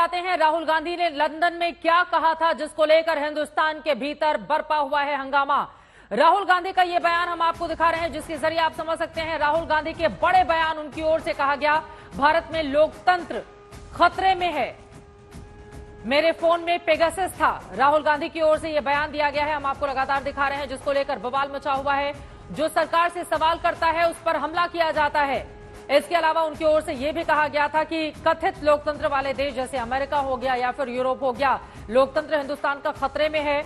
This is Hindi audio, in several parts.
जाते हैं राहुल गांधी ने लंदन में क्या कहा था, जिसको लेकर हिंदुस्तान के भीतर बरपा हुआ है हंगामा। राहुल गांधी का यह बयान हम आपको दिखा रहे हैं, जिसके जरिए आप समझ सकते हैं राहुल गांधी के बड़े बयान। उनकी ओर से कहा गया, भारत में लोकतंत्र खतरे में है, मेरे फोन में पेगासस था। राहुल गांधी की ओर से यह बयान दिया गया है, हम आपको लगातार दिखा रहे हैं, जिसको लेकर बवाल मचा हुआ है। जो सरकार से सवाल करता है उस पर हमला किया जाता है। इसके अलावा उनकी ओर से यह भी कहा गया था कि कथित लोकतंत्र वाले देश जैसे अमेरिका हो गया या फिर यूरोप हो गया, लोकतंत्र हिंदुस्तान का खतरे में है।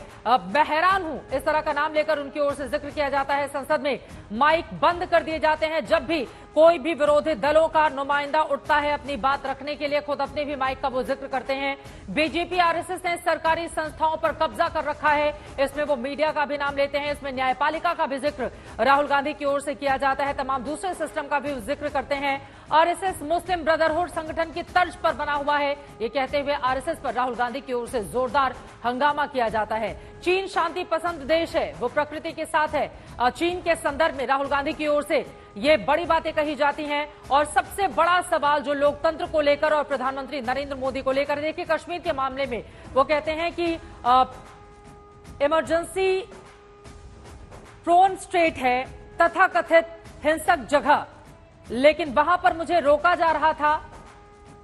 मैं हैरान हूं, इस तरह का नाम लेकर उनकी ओर से जिक्र किया जाता है। संसद में माइक बंद कर दिए जाते हैं जब भी कोई भी विरोधी दलों का नुमाइंदा उठता है अपनी बात रखने के लिए, खुद अपने भी माइक का वो जिक्र करते हैं। बीजेपी आरएसएस ने सरकारी संस्थाओं पर कब्जा कर रखा है, इसमें वो मीडिया का भी नाम लेते हैं, इसमें न्यायपालिका का भी जिक्र राहुल गांधी की ओर से किया जाता है, तमाम दूसरे सिस्टम का भी जिक्र करते हैं। आरएसएस मुस्लिम ब्रदरहुड संगठन की तर्ज पर बना हुआ है, ये कहते हुए आरएसएस पर राहुल गांधी की ओर से जोरदार हंगामा किया जाता है। चीन शांति पसंद देश है, वो प्रकृति के साथ है। चीन के संदर्भ में राहुल गांधी की ओर से ये बड़ी बातें कही जाती हैं। और सबसे बड़ा सवाल जो लोकतंत्र को लेकर और प्रधानमंत्री नरेंद्र मोदी को लेकर, देखिए कश्मीर के मामले में वो कहते हैं कि इमरजेंसी प्रोन स्टेट है, तथाकथित हिंसक जगह, लेकिन वहां पर मुझे रोका जा रहा था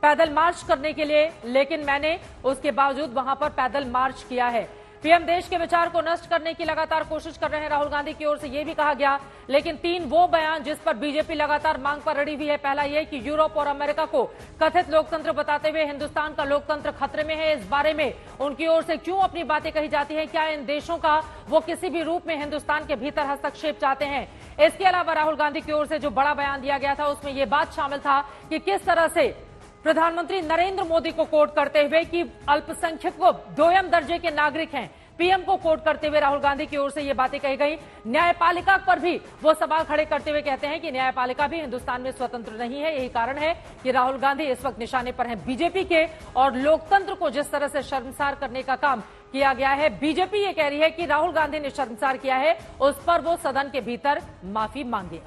पैदल मार्च करने के लिए, लेकिन मैंने उसके बावजूद वहां पर पैदल मार्च किया है। पीएम देश के विचार को नष्ट करने की लगातार कोशिश कर रहे हैं राहुल गांधी की ओर से, यह भी कहा गया। लेकिन तीन वो बयान जिस पर बीजेपी लगातार मांग पर अड़ी हुई है। पहला यह कि यूरोप और अमेरिका को कथित लोकतंत्र बताते हुए हिंदुस्तान का लोकतंत्र खतरे में है। इस बारे में उनकी ओर से क्यों अपनी बातें कही जाती है, क्या इन देशों का वो किसी भी रूप में हिंदुस्तान के भीतर हस्तक्षेप चाहते हैं। इसके अलावा राहुल गांधी की ओर से जो बड़ा बयान दिया गया था उसमें यह बात शामिल था कि किस तरह से प्रधानमंत्री नरेंद्र मोदी को कोट करते हुए कि अल्पसंख्यक वो दोयम दर्जे के नागरिक हैं, पीएम को कोट करते हुए राहुल गांधी की ओर से ये बातें कही गई। न्यायपालिका पर भी वो सवाल खड़े करते हुए कहते हैं कि न्यायपालिका भी हिंदुस्तान में स्वतंत्र नहीं है। यही कारण है कि राहुल गांधी इस वक्त निशाने पर हैं बीजेपी के, और लोकतंत्र को जिस तरह से शर्मसार करने का काम किया गया है, बीजेपी ये कह रही है कि राहुल गांधी ने शर्मसार किया है, उस पर वो सदन के भीतर माफी मांगे।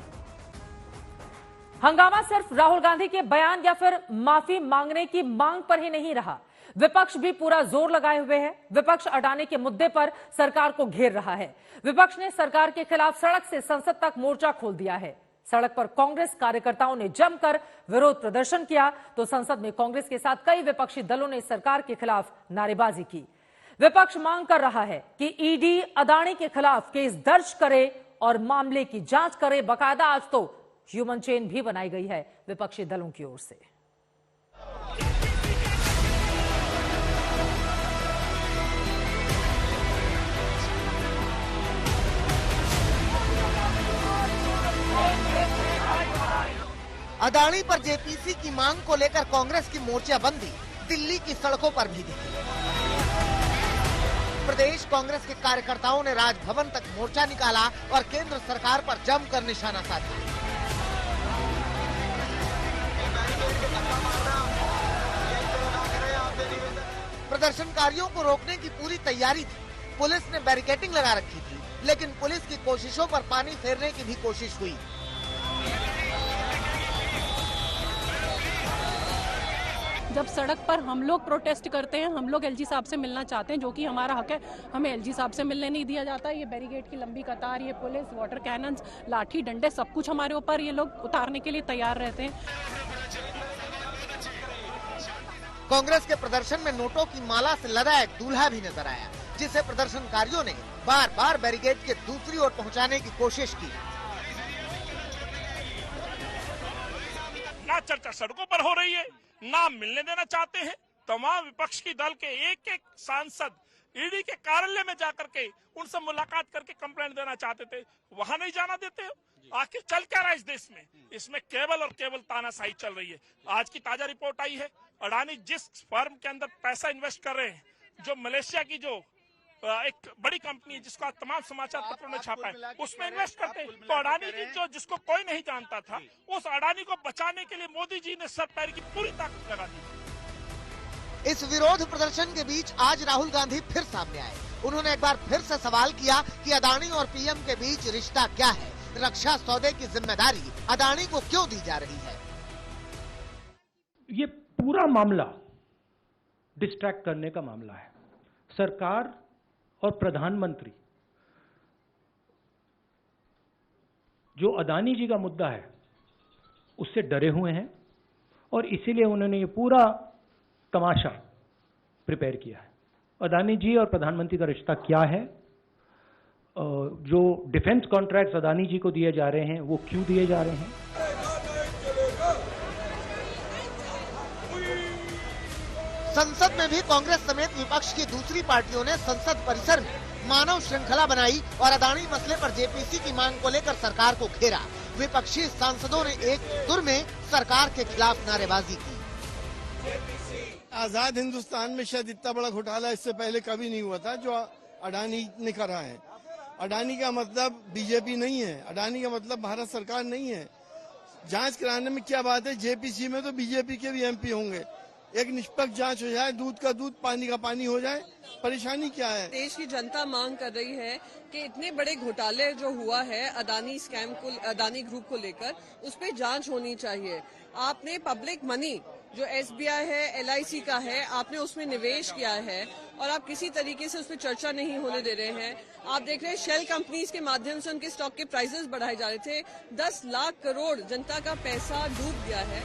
हंगामा सिर्फ राहुल गांधी के बयान या फिर माफी मांगने की मांग पर ही नहीं रहा, विपक्ष भी पूरा जोर लगाए हुए है। विपक्ष अडानी के मुद्दे पर सरकार को घेर रहा है। विपक्ष ने सरकार के खिलाफ सड़क से संसद तक मोर्चा खोल दिया है। सड़क पर कांग्रेस कार्यकर्ताओं ने जमकर विरोध प्रदर्शन किया, तो संसद में कांग्रेस के साथ कई विपक्षी दलों ने सरकार के खिलाफ नारेबाजी की। विपक्ष मांग कर रहा है कि ईडी अडानी के खिलाफ केस दर्ज करे और मामले की जांच करे। बाकायदा आज तो ह्यूमन चेन भी बनाई गई है विपक्षी दलों की ओर से। अडानी पर जेपीसी की मांग को लेकर कांग्रेस की मोर्चाबंदी दिल्ली की सड़कों पर भी दिखी। प्रदेश कांग्रेस के कार्यकर्ताओं ने राजभवन तक मोर्चा निकाला और केंद्र सरकार पर जमकर निशाना साधा। प्रदर्शनकारियों को रोकने की पूरी तैयारी थी। पुलिस ने बैरिकेडिंग लगा रखी थी, लेकिन पुलिस की कोशिशों पर पानी फेरने की भी कोशिश हुई। जब सड़क पर हम लोग प्रोटेस्ट करते हैं, हम लोग एलजी साहब से मिलना चाहते हैं, जो कि हमारा हक है, हमें एलजी साहब से मिलने नहीं दिया जाता। ये बैरिकेड की लंबी कतार, ये पुलिस, वाटर कैनन्स, लाठी डंडे, सब कुछ हमारे ऊपर ये लोग उतारने के लिए तैयार रहते हैं। कांग्रेस के प्रदर्शन में नोटों की माला से लदा एक दूल्हा भी नजर आया, जिसे प्रदर्शनकारियों ने बार बार बैरिकेड के दूसरी ओर पहुंचाने की कोशिश की। ना चर्चा सड़कों पर हो रही है, ना मिलने देना चाहते हैं। तमाम विपक्ष की दल के एक एक सांसद ईडी के कार्यालय में जाकर के उनसे मुलाकात करके कंप्लेंट देना चाहते थे, वहां नहीं जाना देते हो। आखिर चल क्या रहा है इस देश में? इसमें केवल और केवल तानाशाही चल रही है। आज की ताजा रिपोर्ट आई है, अडानी जिस फर्म के अंदर पैसा इन्वेस्ट कर रहे हैं, जो मलेशिया की जो एक बड़ी कंपनी है जिसको आज तमाम समाचार पत्रों में छापा है, उसमें इन्वेस्ट करते हैं। तो अडानी जी जो जिसको कोई नहीं जानता था, उस अडानी को बचाने के लिए मोदी जी ने सर पैर की पूरी ताकत लगा दी। इस विरोध प्रदर्शन के बीच आज राहुल गांधी फिर सामने आए। उन्होंने एक बार फिर से सवाल किया कि अडानी और पीएम के बीच रिश्ता क्या है, रक्षा सौदे की जिम्मेदारी अडानी को क्यों दी जा रही है। ये पूरा मामला डिस्ट्रैक्ट करने का मामला है। सरकार और प्रधानमंत्री जो अदानी जी का मुद्दा है उससे डरे हुए हैं और इसीलिए उन्होंने ये पूरा तमाशा प्रिपेयर किया है। अदानी जी और प्रधानमंत्री का रिश्ता क्या है, जो डिफेंस कॉन्ट्रैक्ट्स अदानी जी को दिए जा रहे हैं वो क्यों दिए जा रहे हैं। संसद में भी कांग्रेस समेत विपक्ष की दूसरी पार्टियों ने संसद परिसर में मानव श्रृंखला बनाई और अदानी मसले पर जेपीसी की मांग को लेकर सरकार को घेरा। विपक्षी सांसदों ने एक सुर में सरकार के खिलाफ नारेबाजी की। आजाद हिंदुस्तान में शायद इतना बड़ा घोटाला इससे पहले कभी नहीं हुआ था जो अडानी ने करा है। अडानी का मतलब बीजेपी नहीं है, अडानी का मतलब भारत सरकार नहीं है। जांच कराने में क्या बात है, जेपीसी में तो बीजेपी के भी एमपी होंगे। एक निष्पक्ष जांच हो जाए, दूध का दूध पानी का पानी हो जाए, परेशानी क्या है। देश की जनता मांग कर रही है कि इतने बड़े घोटाले जो हुआ है अदानी स्कैम को, अदानी ग्रुप को लेकर, उस पर जांच होनी चाहिए। आपने पब्लिक मनी जो एसबीआई है, एलआईसी का है, आपने उसमें निवेश किया है और आप किसी तरीके से उस पर चर्चा नहीं होने दे रहे हैं। आप देख रहे हैं शेल कंपनीज के माध्यम से उनके स्टॉक के प्राइसेस बढ़ाए जा रहे थे। 10 लाख करोड़ जनता का पैसा डूब गया है।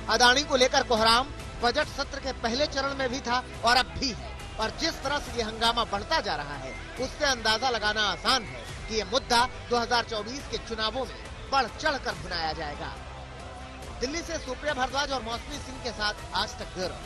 अदानी को लेकर कोहराम बजट सत्र के पहले चरण में भी था और अब भी है, और जिस तरह से ये हंगामा बढ़ता जा रहा है उससे अंदाजा लगाना आसान है कि ये मुद्दा 2024 के चुनावों में बढ़ चढ़ कर भुनाया जाएगा। दिल्ली से सुप्रिया भारद्वाज और मौसमी सिंह के साथ आज तक ब्यूरो।